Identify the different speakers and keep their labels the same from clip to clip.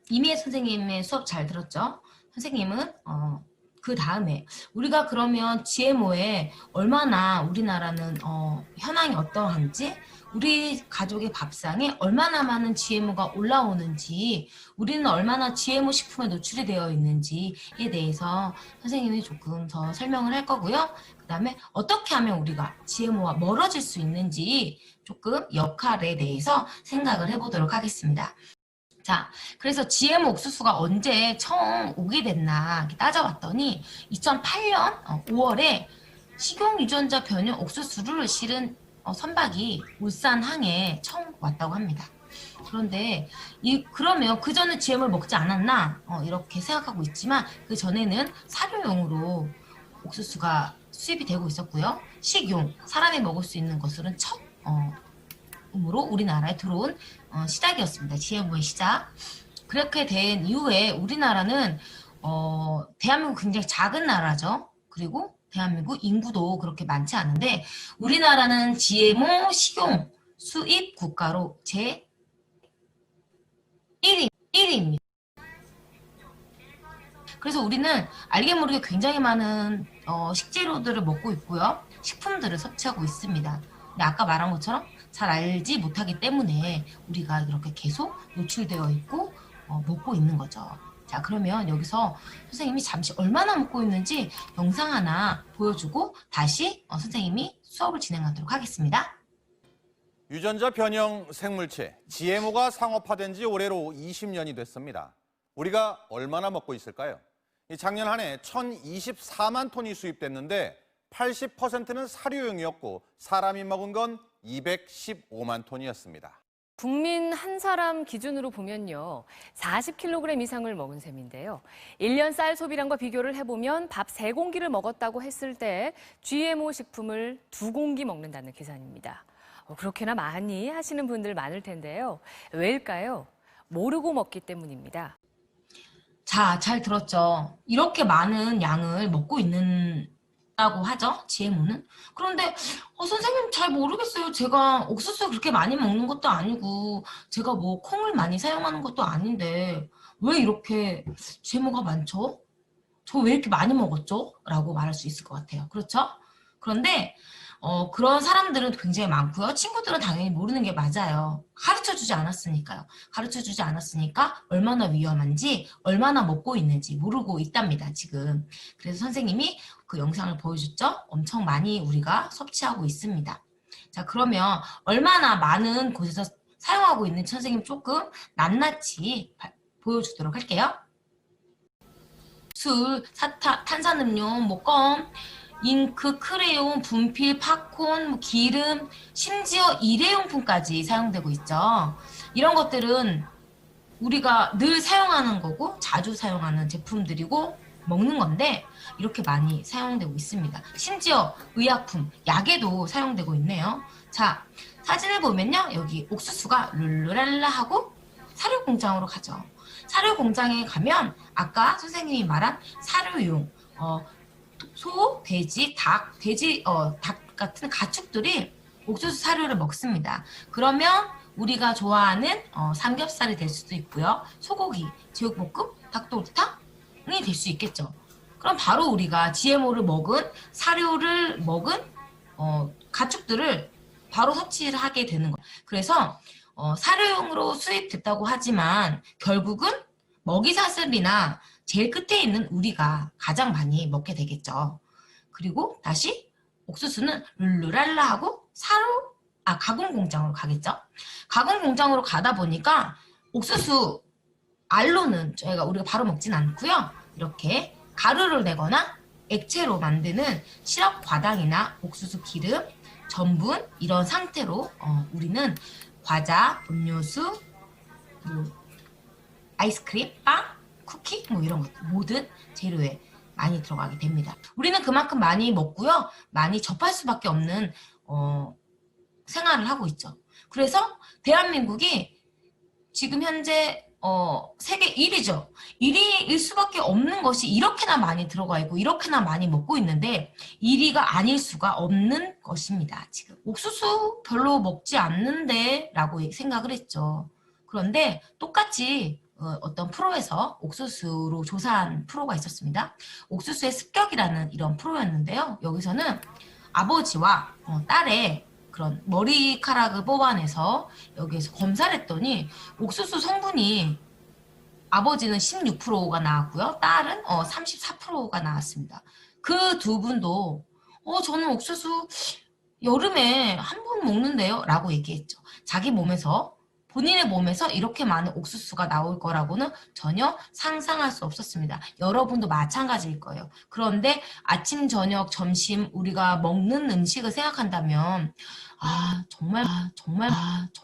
Speaker 1: 이미애 선생님의 수업 잘 들었죠? 선생님은 그 다음에 우리가 그러면 GMO에 얼마나 우리나라는 현황이 어떠한지, 우리 가족의 밥상에 얼마나 많은 GMO가 올라오는지, 우리는 얼마나 GMO 식품에 노출이 되어 있는지에 대해서 선생님이 조금 더 설명을 할 거고요. 그 다음에 어떻게 하면 우리가 GMO와 멀어질 수 있는지 조금 역할에 대해서 생각을 해보도록 하겠습니다. 자, 그래서 GMO 옥수수가 언제 처음 오게 됐나 이렇게 따져봤더니 2008년 5월에 식용유전자 변형 옥수수를 실은 선박이 울산항에 처음 왔다고 합니다. 그런데 그러면 그 전에 GMO를 먹지 않았나 이렇게 생각하고 있지만 그 전에는 사료용으로 옥수수가 수입이 되고 있었고요. 식용, 사람이 먹을 수 있는 것으로는 첫 으로 우리나라에 들어온 시작이었습니다. GMO의 시작. 그렇게 된 이후에 우리나라는 대한민국 굉장히 작은 나라죠. 그리고 대한민국 인구도 그렇게 많지 않은데 우리나라는 GMO 식용 수입 국가로 제 1위입니다. 그래서 우리는 알게 모르게 굉장히 많은 식재료들을 먹고 있고요. 식품들을 섭취하고 있습니다. 근데 아까 말한 것처럼 잘 알지 못하기 때문에 우리가 이렇게 계속 노출되어 있고 먹고 있는 거죠. 자, 그러면 여기서 선생님이 잠시 얼마나 먹고 있는지 영상 하나 보여주고 다시 선생님이 수업을 진행하도록 하겠습니다.
Speaker 2: 유전자 변형 생물체 GMO가 상업화된 지 올해로 20년이 됐습니다. 우리가 얼마나 먹고 있을까요? 작년 한 해 1024만 톤이 수입됐는데 80%는 사료용이었고 사람이 먹은 건 215만 톤이었습니다.
Speaker 3: 국민 한 사람 기준으로 보면요, 40kg 이상을 먹은 셈인데요. 1년 쌀 소비량과 비교를 해보면 밥 3공기를 먹었다고 했을 때 GMO 식품을 2공기 먹는다는 계산입니다. 그렇게나 많이 하시는 분들 많을 텐데요. 왜일까요? 모르고 먹기 때문입니다.
Speaker 1: 자, 잘 들었죠? 이렇게 많은 양을 먹고 있는다고 하죠, GMO는. 그런데 선생님 잘 모르겠어요. 제가 옥수수 그렇게 많이 먹는 것도 아니고 제가 뭐 콩을 많이 사용하는 것도 아닌데 왜 이렇게 GMO가 많죠? 저 왜 이렇게 많이 먹었죠? 라고 말할 수 있을 것 같아요. 그렇죠? 그런데 그런 사람들은 굉장히 많고요. 친구들은 당연히 모르는 게 맞아요. 가르쳐주지 않았으니까요. 가르쳐주지 않았으니까 얼마나 위험한지, 얼마나 먹고 있는지 모르고 있답니다, 지금. 그래서 선생님이 그 영상을 보여줬죠? 엄청 많이 우리가 섭취하고 있습니다. 자, 그러면 얼마나 많은 곳에서 사용하고 있는지 선생님 조금 낱낱이 보여주도록 할게요. 술, 사탕, 탄산음료, 뭐 껌, 잉크, 크레용, 분필, 팝콘, 기름, 심지어 일회용품까지 사용되고 있죠. 이런 것들은 우리가 늘 사용하는 거고 자주 사용하는 제품들이고 먹는 건데 이렇게 많이 사용되고 있습니다. 심지어 의약품, 약에도 사용되고 있네요. 자, 사진을 보면요. 여기 옥수수가 룰루랄라 하고 사료 공장으로 가죠. 사료 공장에 가면 아까 선생님이 말한 사료용, 소, 돼지, 닭, 닭 같은 가축들이 옥수수 사료를 먹습니다. 그러면 우리가 좋아하는 삼겹살이 될 수도 있고요. 소고기, 제육볶음, 닭도리탕이 될 수 있겠죠. 그럼 바로 우리가 GMO를 먹은 사료를 먹은 가축들을 바로 섭취를 하게 되는 거예요. 그래서 사료용으로 수입됐다고 하지만 결국은 먹이사슬이나 제일 끝에 있는 우리가 가장 많이 먹게 되겠죠. 그리고 다시 옥수수는 룰루랄라 하고 가공 공장으로 가겠죠. 가공 공장으로 가다 보니까 옥수수 알로는 우리가 바로 먹진 않고요. 이렇게 가루를 내거나 액체로 만드는 시럽 과당이나 옥수수 기름, 전분 이런 상태로 우리는 과자, 음료수, 아이스크림, 빵, 쿠키 뭐 이런 것 모든 재료에 많이 들어가게 됩니다. 우리는 그만큼 많이 먹고요. 많이 접할 수밖에 없는 생활을 하고 있죠. 그래서 대한민국이 지금 현재 세계 1위죠. 1위일 수밖에 없는 것이 이렇게나 많이 들어가 있고 이렇게나 많이 먹고 있는데 1위가 아닐 수가 없는 것입니다. 지금 옥수수 별로 먹지 않는데 라고 생각을 했죠. 그런데 똑같이 어떤 프로에서 옥수수로 조사한 프로가 있었습니다. 옥수수의 습격이라는 이런 프로였는데요. 여기서는 아버지와 딸의 그런 머리카락을 뽑아내서 여기에서 검사를 했더니 옥수수 성분이 아버지는 16%가 나왔고요. 딸은 34%가 나왔습니다. 그 두 분도 저는 옥수수 여름에 한 번 먹는데요 라고 얘기했죠. 자기 몸에서 본인의 몸에서 이렇게 많은 옥수수가 나올 거라고는 전혀 상상할 수 없었습니다. 여러분도 마찬가지일 거예요. 그런데 아침, 저녁, 점심 우리가 먹는 음식을 생각한다면 정말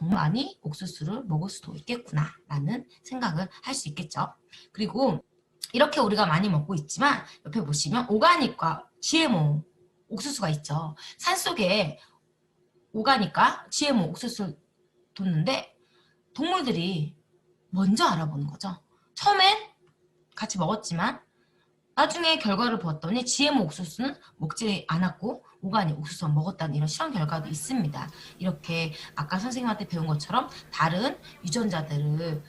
Speaker 1: 많이 옥수수를 먹을 수도 있겠구나 라는 생각을 할 수 있겠죠. 그리고 이렇게 우리가 많이 먹고 있지만 옆에 보시면 오가닉과 GMO 옥수수가 있죠. 산속에 오가닉과 GMO 옥수수를 뒀는데 동물들이 먼저 알아보는 거죠. 처음엔 같이 먹었지만 나중에 결과를 보았더니 GMO 옥수수는 먹지 않았고 오가닉 옥수수만 먹었다는 이런 실험 결과도 있습니다. 이렇게 아까 선생님한테 배운 것처럼 다른 유전자들을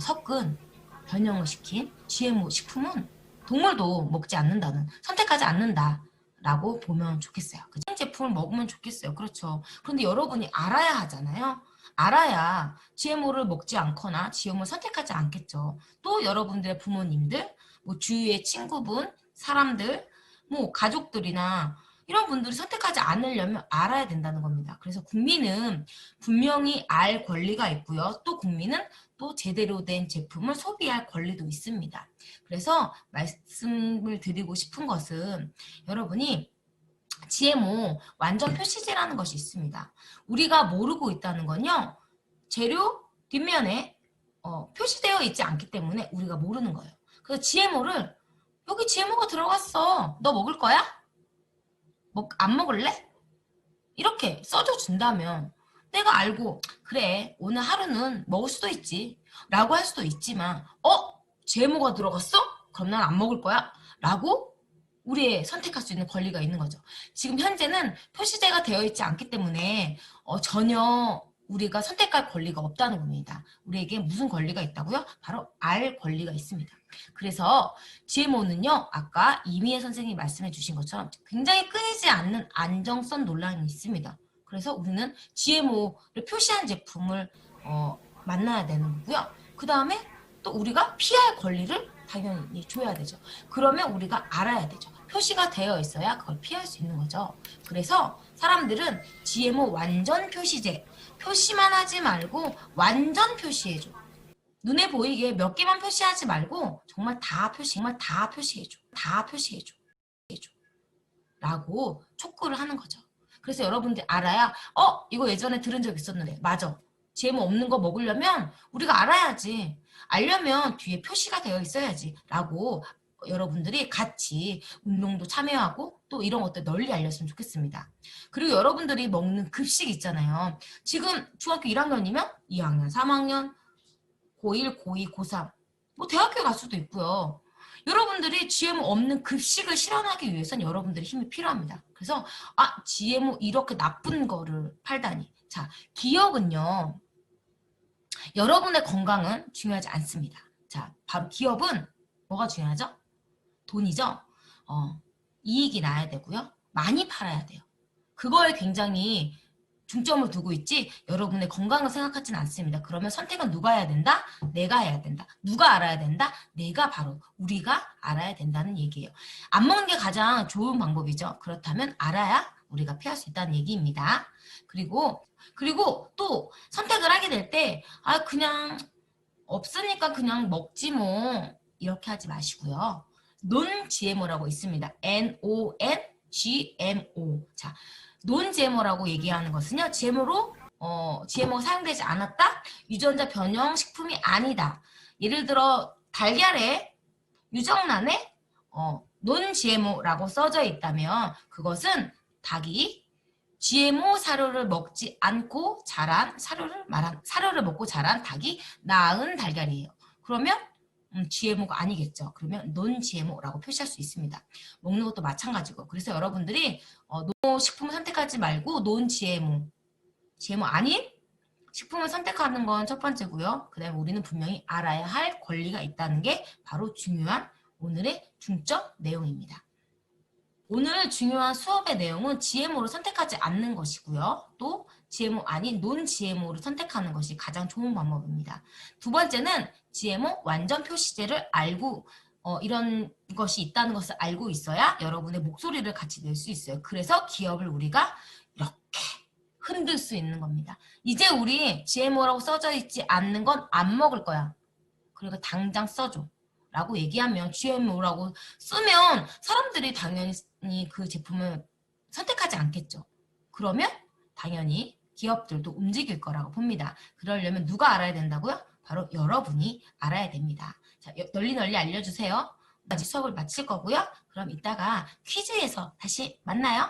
Speaker 1: 섞은 변형을 시킨 GMO 식품은 동물도 먹지 않는다는, 선택하지 않는다라고 보면 좋겠어요. 그 제품을 먹으면 좋겠어요. 그렇죠. 그런데 여러분이 알아야 하잖아요. 알아야 GMO를 먹지 않거나 GMO를 선택하지 않겠죠. 또 여러분들의 부모님들, 뭐 주위의 친구분, 사람들, 뭐 가족들이나 이런 분들이 선택하지 않으려면 알아야 된다는 겁니다. 그래서 국민은 분명히 알 권리가 있고요. 또 국민은 또 제대로 된 제품을 소비할 권리도 있습니다. 그래서 말씀을 드리고 싶은 것은 여러분이 GMO 완전 표시제라는 것이 있습니다. 우리가 모르고 있다는 건요. 재료 뒷면에 표시되어 있지 않기 때문에 우리가 모르는 거예요. 그래서 GMO를 여기 GMO가 들어갔어. 너 먹을 거야? 안 먹을래? 이렇게 써줘 준다면 내가 알고 그래 오늘 하루는 먹을 수도 있지 라고 할 수도 있지만 GMO가 들어갔어? 그럼 난 안 먹을 거야 라고 우리의 선택할 수 있는 권리가 있는 거죠. 지금 현재는 표시제가 되어 있지 않기 때문에 전혀 우리가 선택할 권리가 없다는 겁니다. 우리에게 무슨 권리가 있다고요? 바로 알 권리가 있습니다. 그래서 GMO는요. 아까 이미혜 선생님이 말씀해 주신 것처럼 굉장히 끊이지 않는 안정성 논란이 있습니다. 그래서 우리는 GMO를 표시한 제품을 만나야 되는 거고요. 그 다음에 또 우리가 피할 권리를 당연히 줘야 되죠. 그러면 우리가 알아야 되죠. 표시가 되어 있어야 그걸 피할 수 있는 거죠. 그래서 사람들은 GMO 완전 표시제, 표시만 하지 말고 완전 표시해줘. 눈에 보이게 몇 개만 표시하지 말고 정말 다 표시해줘. 다 표시해줘. 라고 촉구를 하는 거죠. 그래서 여러분들이 알아야 이거 예전에 들은 적 있었는데 맞아. GMO 없는 거 먹으려면 우리가 알아야지. 알려면 뒤에 표시가 되어 있어야지 라고 여러분들이 같이 운동도 참여하고 또 이런 것들 널리 알렸으면 좋겠습니다. 그리고 여러분들이 먹는 급식 있잖아요. 지금 중학교 1학년이면 2학년, 3학년, 고1, 고2, 고3 뭐 대학교 갈 수도 있고요. 여러분들이 GMO 없는 급식을 실현하기 위해서는 여러분들의 힘이 필요합니다. 그래서 GMO 이렇게 나쁜 거를 팔다니. 자, 기업은요. 여러분의 건강은 중요하지 않습니다. 자, 바로 기업은 뭐가 중요하죠? 돈이죠? 이익이 나야 되고요. 많이 팔아야 돼요. 그거에 굉장히 중점을 두고 있지 여러분의 건강을 생각하지는 않습니다. 그러면 선택은 누가 해야 된다? 내가 해야 된다. 누가 알아야 된다? 내가 바로 우리가 알아야 된다는 얘기예요. 안 먹는 게 가장 좋은 방법이죠. 그렇다면 알아야 우리가 피할 수 있다는 얘기입니다. 그리고 또 선택을 하게 될 때 그냥 없으니까 그냥 먹지 뭐 이렇게 하지 마시고요. non-GMO라고 있습니다. NON-GMO. 자, non-GMO라고 얘기하는 것은요. GMO가 사용되지 않았다. 유전자 변형 식품이 아니다. 예를 들어 달걀에 유정란에 non-GMO라고 써져 있다면 그것은 닭이 GMO 사료를 먹지 않고 자란 사료를 먹고 자란 닭이 낳은 달걀이에요. 그러면 GMO가 아니겠죠. 그러면 non-GMO라고 표시할 수 있습니다. 먹는 것도 마찬가지고. 그래서 여러분들이 식품을 선택하지 말고 non-GMO, GMO 아닌 식품을 선택하는 건 첫 번째고요. 그 다음에 우리는 분명히 알아야 할 권리가 있다는 게 바로 중요한 오늘의 중점 내용입니다. 오늘 중요한 수업의 내용은 GMO를 선택하지 않는 것이고요. 또 GMO 아닌 논 GMO를 선택하는 것이 가장 좋은 방법입니다. 두 번째는 GMO 완전 표시제를 알고 이런 것이 있다는 것을 알고 있어야 여러분의 목소리를 같이 낼 수 있어요. 그래서 기업을 우리가 이렇게 흔들 수 있는 겁니다. 이제 우리 GMO라고 써져 있지 않는 건 안 먹을 거야. 그러니까 당장 써줘. 라고 얘기하면 GMO라고 쓰면 사람들이 당연히 그 제품을 선택하지 않겠죠. 그러면 당연히 기업들도 움직일 거라고 봅니다. 그러려면 누가 알아야 된다고요? 바로 여러분이 알아야 됩니다. 자, 널리 알려주세요. 수업을 마칠 거고요. 그럼 이따가 퀴즈에서 다시 만나요.